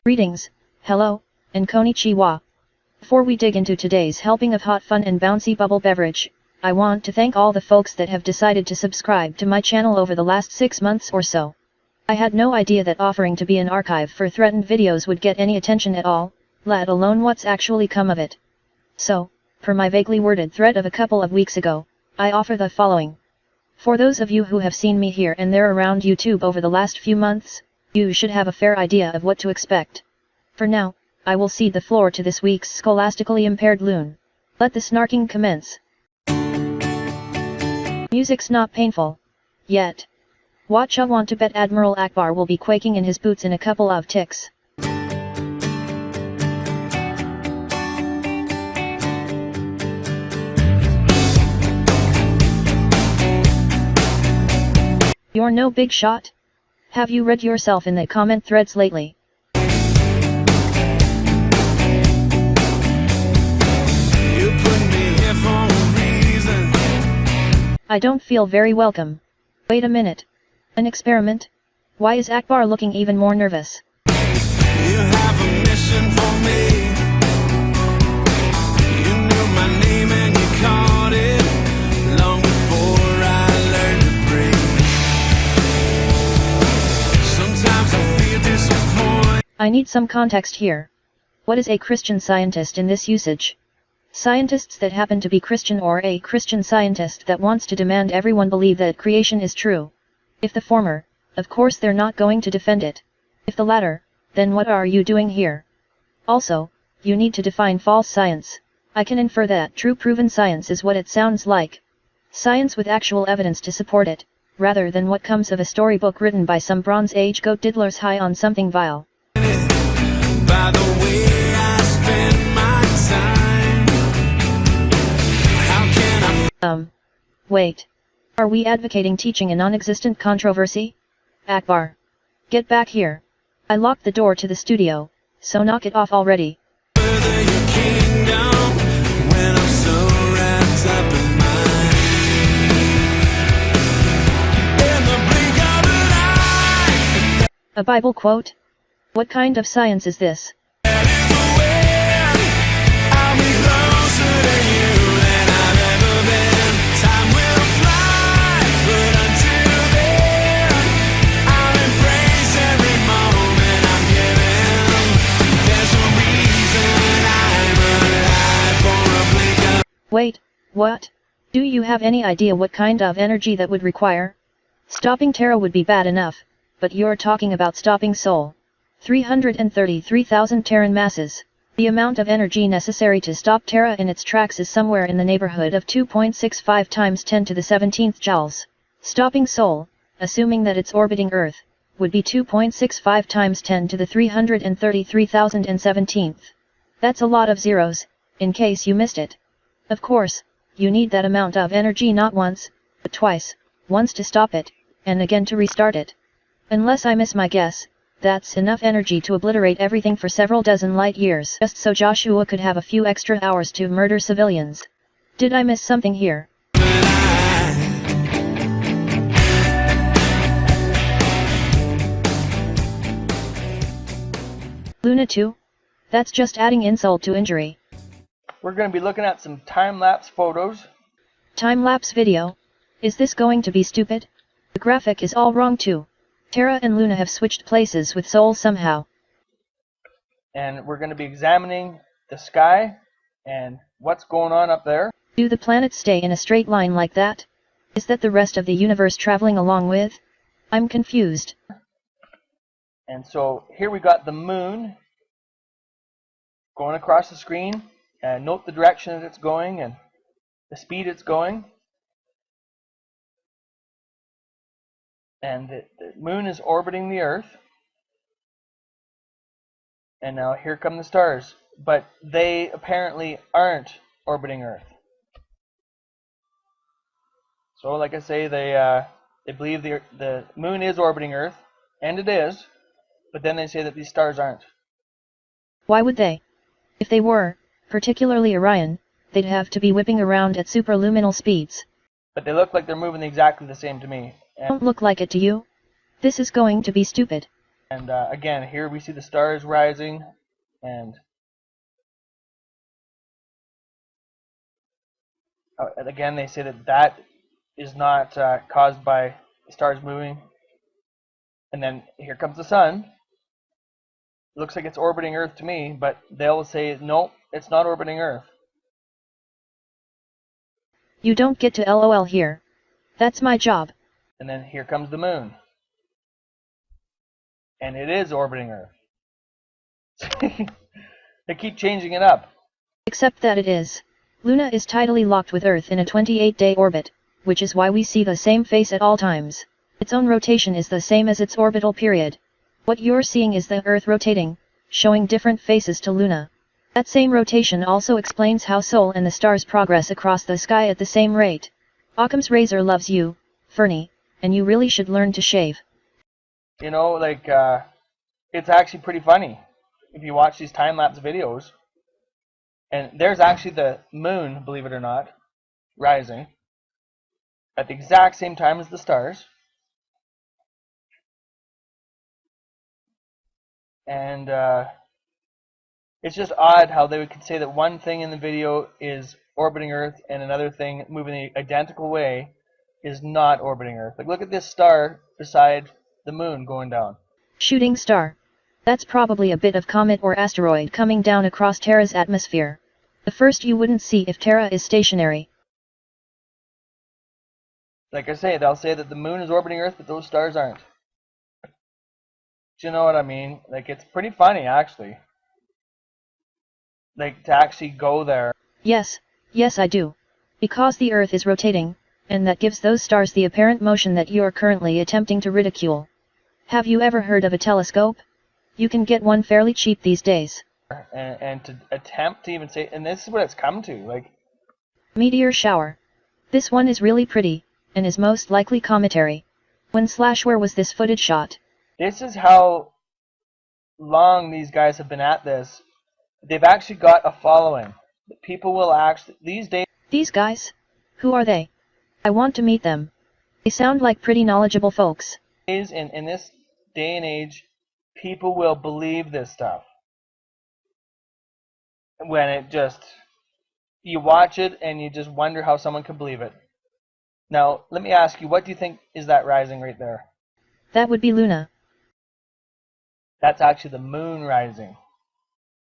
Greetings, hello, and konnichiwa. Before we dig into today's helping of hot fun and bouncy bubble beverage, I want to thank all the folks that have decided to subscribe to my channel over the last 6 months or so. I had no idea that offering to be an archive for threatened videos would get any attention at all, let alone what's actually come of it. So, per my vaguely worded threat of a couple of weeks ago, I offer the following. For those of you who have seen me here and there around YouTube over the last few months, you should have a fair idea of what to expect. For now, I will cede the floor to this week's scholastically impaired loon. Let the snarking commence. Music's not painful. Yet. Watch, I want to bet Admiral Akbar will be quaking in his boots in a couple of ticks. You're no big shot? Have you read yourself in the comment threads lately? I don't feel very welcome. Wait a minute. An experiment? Why is Akbar looking even more nervous? You have a mission for me. You knew my name and you called it long before I learned to breathe. Sometimes I feel disappointed. I need some context here. What is a Christian scientist in this usage? Scientists that happen to be Christian, or a Christian scientist that wants to demand everyone believe that creation is true? If the former, of course they're not going to defend it. If the latter, then what are you doing here? Also, you need to define false science. I can infer that true proven science is what it sounds like. Science with actual evidence to support it, rather than what comes of a storybook written by some Bronze Age goat diddlers high on something vile. By the way I spend my time. How can I Wait. Are we advocating teaching a non-existent controversy? Akbar. Get back here. I locked the door to the studio, so knock it off already. further your kingdom when I'm so wrapped up in mine? In the blink of an eye. A Bible quote? What kind of science is this? That is when I'll be closer to you than I've ever been. Time will fly, but until then, I'll embrace every moment I'm given. There's a reason I'm alive for a blink of. Wait, what? Do you have any idea what kind of energy that would require? Stopping Terra would be bad enough, but you're talking about stopping Sol. 333,000 Terran masses. The amount of energy necessary to stop Terra in its tracks is somewhere in the neighborhood of 2.65 times 10 to the 17th joules. Stopping Sol, assuming that it's orbiting Earth, would be 2.65 times 10 to the 333,017th. That's a lot of zeros, in case you missed it. Of course, you need that amount of energy not once, but twice, once to stop it, and again to restart it. Unless I miss my guess, that's enough energy to obliterate everything for several dozen light years, just so Joshua could have a few extra hours to murder civilians. Did I miss something here? Luna 2? That's just adding insult to injury. We're going to be looking at some time-lapse photos. Time-lapse video? Is this going to be stupid? The graphic is all wrong too. Terra and Luna have switched places with Sol somehow. And we're going to be examining the sky and what's going on up there. Do the planets stay in a straight line like that? Is that the rest of the universe traveling along with? I'm confused. And so here we got the moon going across the screen. And note the direction that it's going and the speed it's going. And the moon is orbiting the Earth. And now here come the stars. But they apparently aren't orbiting Earth. So like I say, they believe the moon is orbiting Earth. And it is. But then they say that these stars aren't. Why would they? If they were, particularly Orion, they'd have to be whipping around at superluminal speeds. But they look like they're moving exactly the same to me. Don't look like it to you? This is going to be stupid. And again, here we see the stars rising, and again they say that that is not caused by the stars moving. And then here comes the sun. It looks like it's orbiting Earth to me, but they'll say, nope, it's not orbiting Earth. You don't get to LOL here. That's my job. And then here comes the moon. And it is orbiting Earth. They keep changing it up. Except that it is. Luna is tidally locked with Earth in a 28-day orbit, which is why we see the same face at all times. Its own rotation is the same as its orbital period. What you're seeing is the Earth rotating, showing different faces to Luna. That same rotation also explains how Sol and the stars progress across the sky at the same rate. Occam's razor loves you, Fernie, and you really should learn to shave. You know, like, it's actually pretty funny if you watch these time-lapse videos. And there's actually the moon, believe it or not, rising at the exact same time as the stars. And it's just odd how they could say that one thing in the video is orbiting Earth and another thing moving the identical way is not orbiting Earth. Like, look at this star beside the moon going down. Shooting star. That's probably a bit of comet or asteroid coming down across Terra's atmosphere. The first you wouldn't see if Terra is stationary. Like I say, they'll say that the moon is orbiting Earth, but those stars aren't. Do you know what I mean? Like, it's pretty funny, actually. Like, to actually go there. Yes I do. Because the Earth is rotating, and that gives those stars the apparent motion that you're currently attempting to ridicule. Have you ever heard of a telescope? You can get one fairly cheap these days. And to attempt to even say, and this is what it's come to, like... Meteor shower. This one is really pretty, and is most likely cometary. Where was this footage shot? This is how long these guys have been at this. They've actually got a following. People will actually, these days... These guys? Who are they? I want to meet them. They sound like pretty knowledgeable folks. In this day and age, people will believe this stuff. When it just... You watch it and you just wonder how someone can believe it. Now, let me ask you, what do you think is that rising right there? That would be Luna. That's actually the moon rising.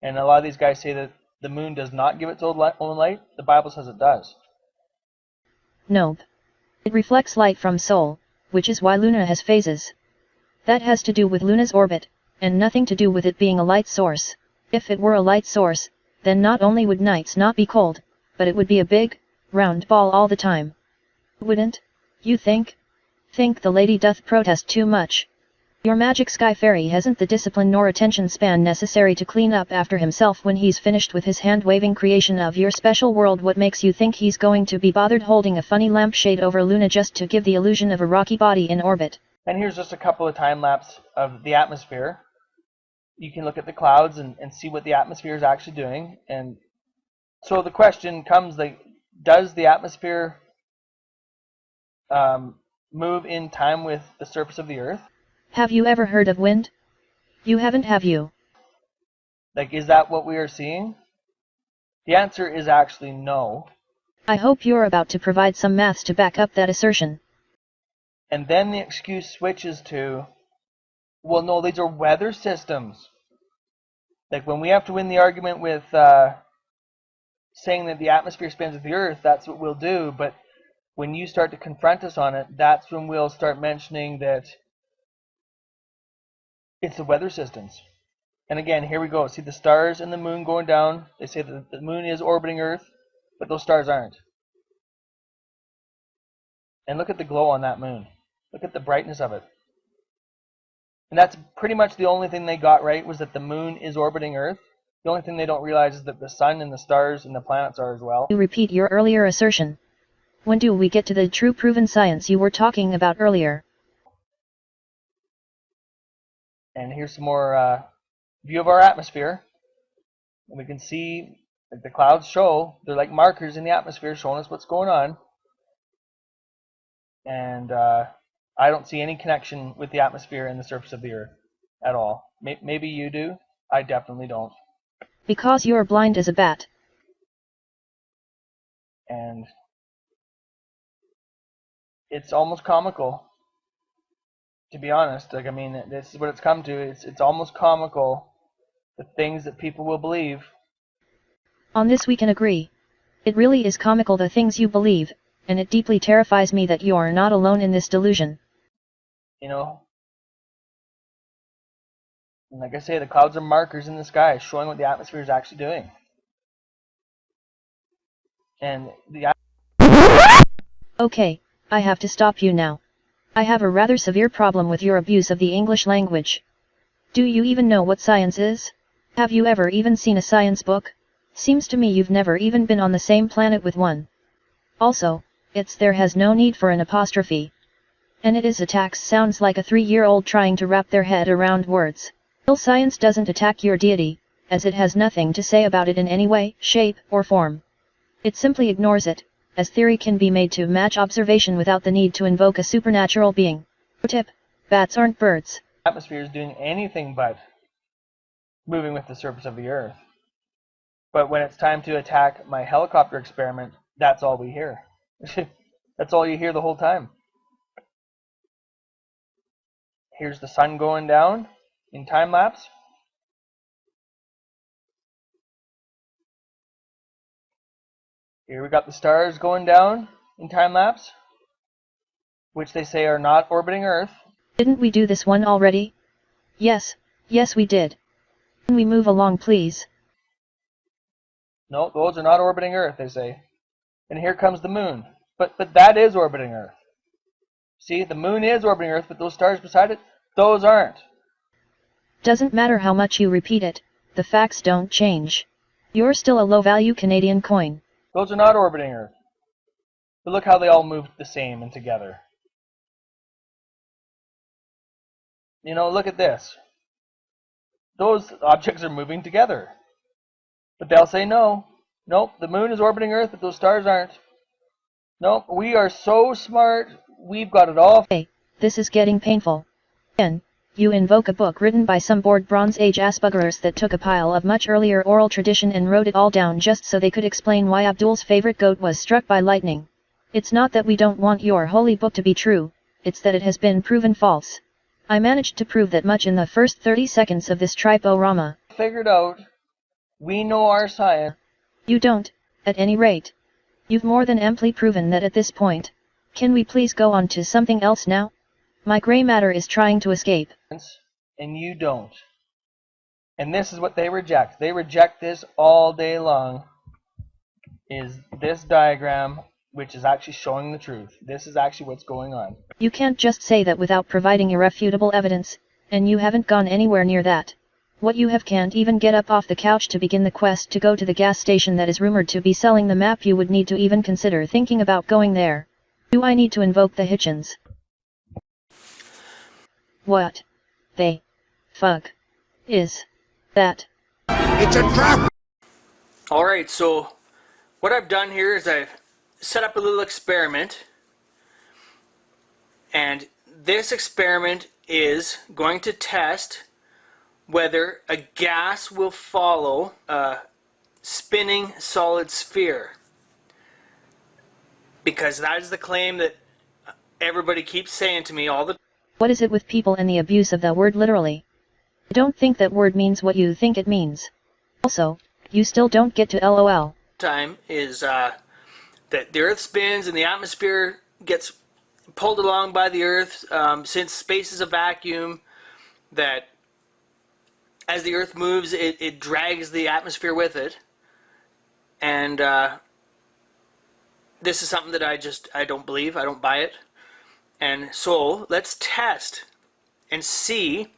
And a lot of these guys say that the moon does not give its own light. The Bible says it does. Nope. It reflects light from Sol, which is why Luna has phases. That has to do with Luna's orbit, and nothing to do with it being a light source. If it were a light source, then not only would nights not be cold, but it would be a big, round ball all the time. Wouldn't you think? Think the lady doth protest too much. Your magic sky fairy hasn't the discipline nor attention span necessary to clean up after himself when he's finished with his hand-waving creation of your special world. What makes you think he's going to be bothered holding a funny lampshade over Luna just to give the illusion of a rocky body in orbit? And here's just a couple of time-lapse of the atmosphere. You can look at the clouds and see what the atmosphere is actually doing. And so the question comes, like, does the atmosphere move in time with the surface of the Earth? Have you ever heard of wind? You haven't, have you? Like, is that what we are seeing? The answer is actually no. I hope you're about to provide some maths to back up that assertion. And then the excuse switches to, well, no, these are weather systems. Like, when we have to win the argument with saying that the atmosphere spins with the Earth, that's what we'll do. But when you start to confront us on it, that's when we'll start mentioning that it's the weather systems. And again, here we go. See the stars and the moon going down. They say that the moon is orbiting Earth, but those stars aren't. And look at the glow on that moon. Look at the brightness of it. And that's pretty much the only thing they got right, was that the moon is orbiting Earth. The only thing they don't realize is that the sun and the stars and the planets are as well. You repeat your earlier assertion. When do we get to the true proven science you were talking about earlier? And here's some more view of our atmosphere. And we can see that the clouds show, they're like markers in the atmosphere showing us what's going on. And I don't see any connection with the atmosphere and the surface of the Earth. at all. Maybe you do. I definitely don't. Because you're blind as a bat. And it's almost comical, to be honest. Like, I mean, this is what it's come to. It's almost comical, the things that people will believe. On this we can agree. It really is comical the things you believe, and it deeply terrifies me that you're not alone in this delusion. You know? And like I say, the clouds are markers in the sky showing what the atmosphere is actually doing. And Okay, I have to stop you now. I have a rather severe problem with your abuse of the English language. Do you even know what science is? Have you ever even seen a science book? Seems to me you've never even been on the same planet with one. Also, there has no need for an apostrophe. And it is attacks sounds like a 3-year-old trying to wrap their head around words. Real science doesn't attack your deity, as it has nothing to say about it in any way, shape, or form. It simply ignores it, as theory can be made to match observation without the need to invoke a supernatural being. Tip: bats aren't birds. the atmosphere is doing anything but moving with the surface of the Earth. But when it's time to attack my helicopter experiment, that's all we hear. That's all you hear the whole time. Here's the sun going down in time lapse. Here we got the stars going down in time lapse, which they say are not orbiting Earth. Didn't we do this one already? Yes we did. Can we move along please? No, those are not orbiting Earth, they say. And here comes the moon. But that is orbiting Earth. See, the moon is orbiting Earth, but those stars beside it, those aren't. Doesn't matter how much you repeat it, the facts don't change. You're still a low-value Canadian coin. Those are not orbiting Earth. But look how they all move the same and together. You know, look at this. Those objects are moving together. But they'll say no. Nope, the moon is orbiting Earth, but those stars aren't. Nope, we are so smart, we've got it all. Hey, this is getting painful. Again, you invoke a book written by some bored Bronze Age assbuggerers that took a pile of much earlier oral tradition and wrote it all down just so they could explain why Abdul's favorite goat was struck by lightning. It's not that we don't want your holy book to be true, it's that it has been proven false. I managed to prove that much in the first 30 seconds of this triporama. Figured out, we know our science. You don't, at any rate. You've more than amply proven that at this point. Can we please go on to something else now? My gray matter is trying to escape. And you don't. And this is what they reject. They reject this all day long. Is this diagram, which is actually showing the truth. This is actually what's going on. You can't just say that without providing irrefutable evidence, and you haven't gone anywhere near that. What you have can't even get up off the couch to begin the quest to go to the gas station that is rumored to be selling the map. You would need to even consider thinking about going there. Do I need to invoke the Hitchens? What the fuck is that? It's a trap! Alright, so what I've done here is I've set up a little experiment, and this experiment is going to test whether a gas will follow a spinning solid sphere, because that is the claim that everybody keeps saying to me all the time. What is it with people and the abuse of that word literally? I don't think that word means what you think it means. Also, you still don't get to LOL. Time is that the Earth spins and the atmosphere gets pulled along by the Earth, since space is a vacuum, that as the Earth moves, it drags the atmosphere with it. And this is something that I don't believe, I don't buy it. And so let's test and see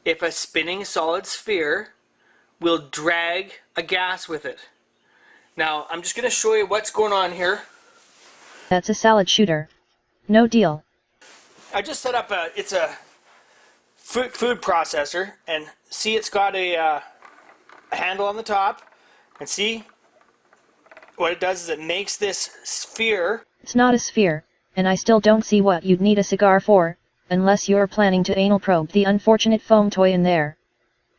if a spinning solid sphere will drag a gas with it. Now, I'm just going to show you what's going on here. That's a salad shooter. No deal. I just set up it's a food processor, and see, it's got a handle on the top, and see what it does is it makes this sphere. It's not a sphere, and I still don't see what you'd need a cigar for, unless you're planning to anal probe the unfortunate foam toy in there.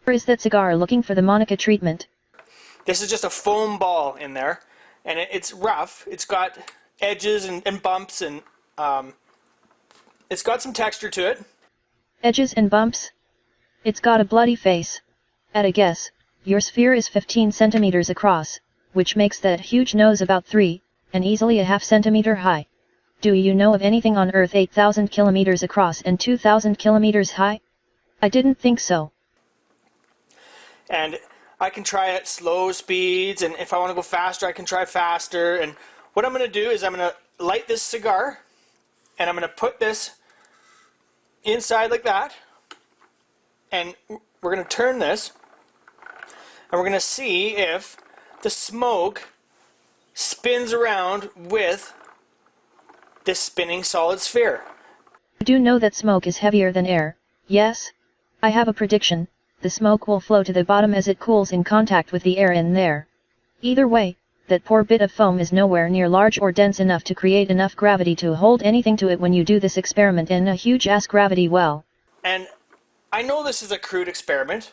Or is that cigar looking for the Monica treatment? This is just a foam ball in there, and it's rough. It's got edges and bumps, and it's got some texture to it. Edges and bumps? It's got a bloody face. At a guess, your sphere is 15 centimeters across, which makes that huge nose about 3, and easily a half centimeter high. Do you know of anything on Earth 8,000 kilometers across and 2,000 kilometers high? I didn't think so. And I can try at slow speeds, and if I want to go faster, I can try faster. And what I'm going to do is I'm going to light this cigar, and I'm going to put this inside like that, and we're going to turn this, and we're going to see if the smoke spins around with this spinning solid sphere. You do know that smoke is heavier than air, yes? I have a prediction. The smoke will flow to the bottom as it cools in contact with the air in there. Either way, that poor bit of foam is nowhere near large or dense enough to create enough gravity to hold anything to it when you do this experiment in a huge-ass gravity well. And I know this is a crude experiment.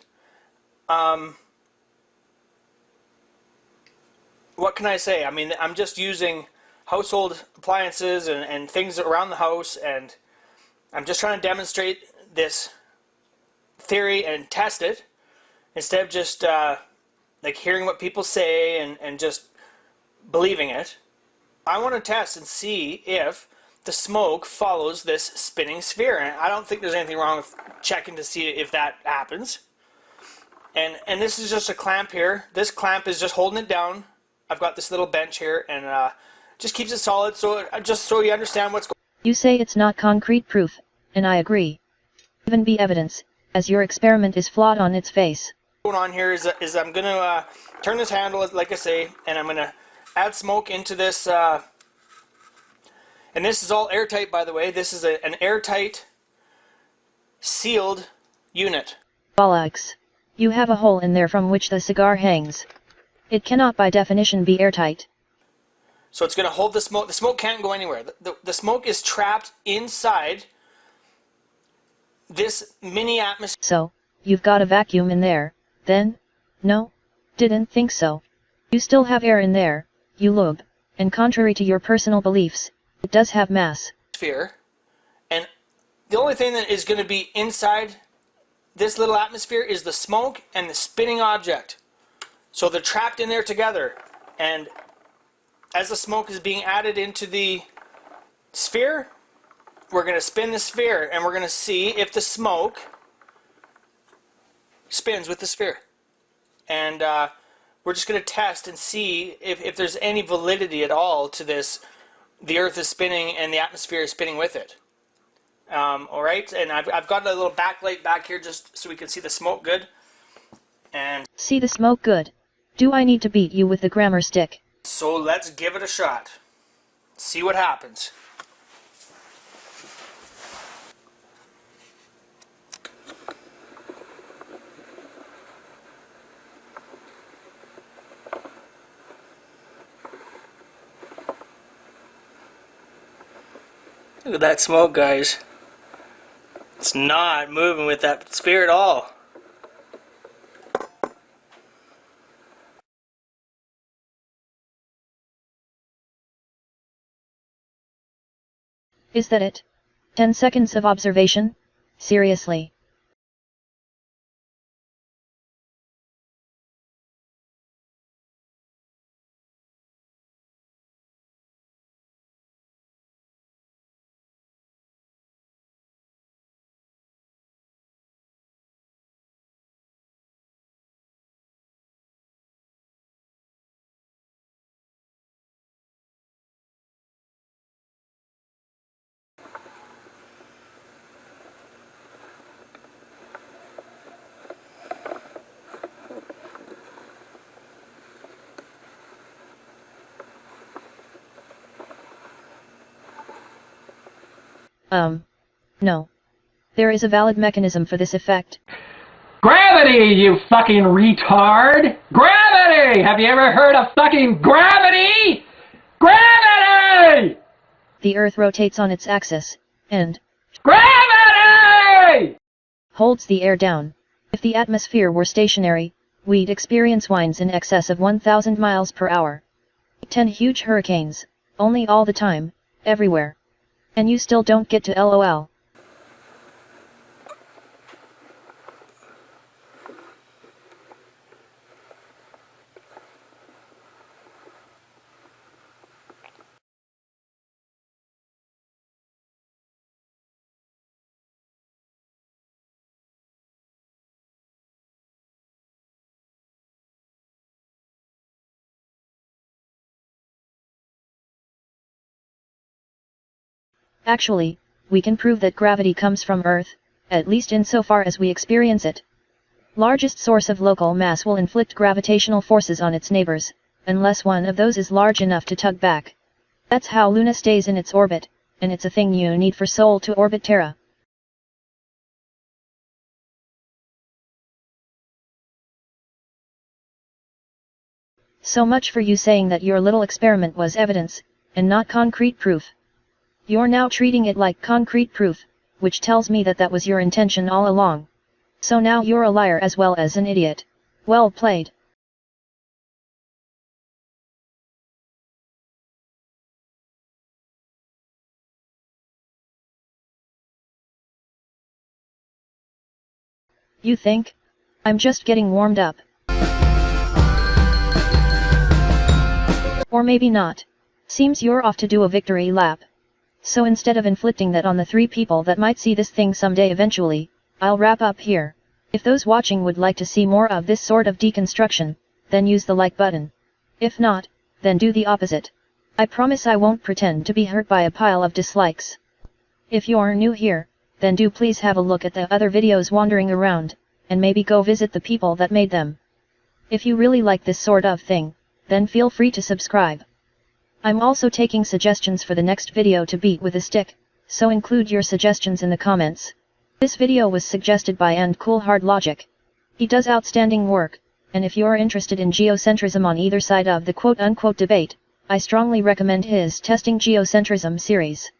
What can I say? I mean, I'm just using household appliances and things around the house, and I'm just trying to demonstrate this theory and test it instead of just like hearing what people say and just believing it. I want to test and see if the smoke follows this spinning sphere, and I don't think there's anything wrong with checking to see if that happens. And this is just a clamp here. This clamp is just holding it down. I've got this little bench here, and just keeps it solid, so just so you understand what's going on. You say it's not concrete proof, and I agree. Even be evidence, as your experiment is flawed on its face. What going on here is I'm going to turn this handle, like I say, and I'm going to add smoke into this, and this is all airtight, by the way. This is an airtight, sealed unit. Bollocks. You have a hole in there from which the cigar hangs. It cannot by definition be airtight. So it's going to hold the smoke. The smoke can't go anywhere. The smoke is trapped inside this mini atmosphere. So, you've got a vacuum in there, then? No? Didn't think so. You still have air in there, you loob, and contrary to your personal beliefs, it does have mass. And the only thing that is going to be inside this little atmosphere is the smoke and the spinning object. So they're trapped in there together, and as the smoke is being added into the sphere, we're going to spin the sphere, and we're going to see if the smoke spins with the sphere. And we're just going to test and see if there's any validity at all to this. The Earth is spinning and the atmosphere is spinning with it. Alright, and I've got a little backlight back here just so we can see the smoke good. And see the smoke good? Do I need to beat you with the grammar stick? So let's give it a shot. See what happens. Look at that smoke, guys. It's not moving with that sphere at all. Is that it? 10 seconds of observation? Seriously? No. There is a valid mechanism for this effect. Gravity, you fucking retard! Gravity! Have you ever heard of fucking gravity? Gravity! The Earth rotates on its axis, and Gravity! holds the air down. If the atmosphere were stationary, we'd experience winds in excess of 1,000 miles per hour. 10 huge hurricanes, only all the time, everywhere. And you still don't get to LOL. Actually, we can prove that gravity comes from Earth, at least insofar as we experience it. Largest source of local mass will inflict gravitational forces on its neighbors, unless one of those is large enough to tug back. That's how Luna stays in its orbit, and it's a thing you need for Sol to orbit Terra. So much for you saying that your little experiment was evidence, and not concrete proof. You're now treating it like concrete proof, which tells me that that was your intention all along. So now you're a liar as well as an idiot. Well played. You think? I'm just getting warmed up. Or maybe not. Seems you're off to do a victory lap. So instead of inflicting that on the 3 people that might see this thing someday eventually, I'll wrap up here. If those watching would like to see more of this sort of deconstruction, then use the like button. If not, then do the opposite. I promise I won't pretend to be hurt by a pile of dislikes. If you're new here, then do please have a look at the other videos wandering around, and maybe go visit the people that made them. If you really like this sort of thing, then feel free to subscribe. I'm also taking suggestions for the next video to beat with a stick, so include your suggestions in the comments. This video was suggested by &CoolHardLogic. He does outstanding work, and if you're interested in geocentrism on either side of the quote-unquote debate, I strongly recommend his Testing Geocentrism series.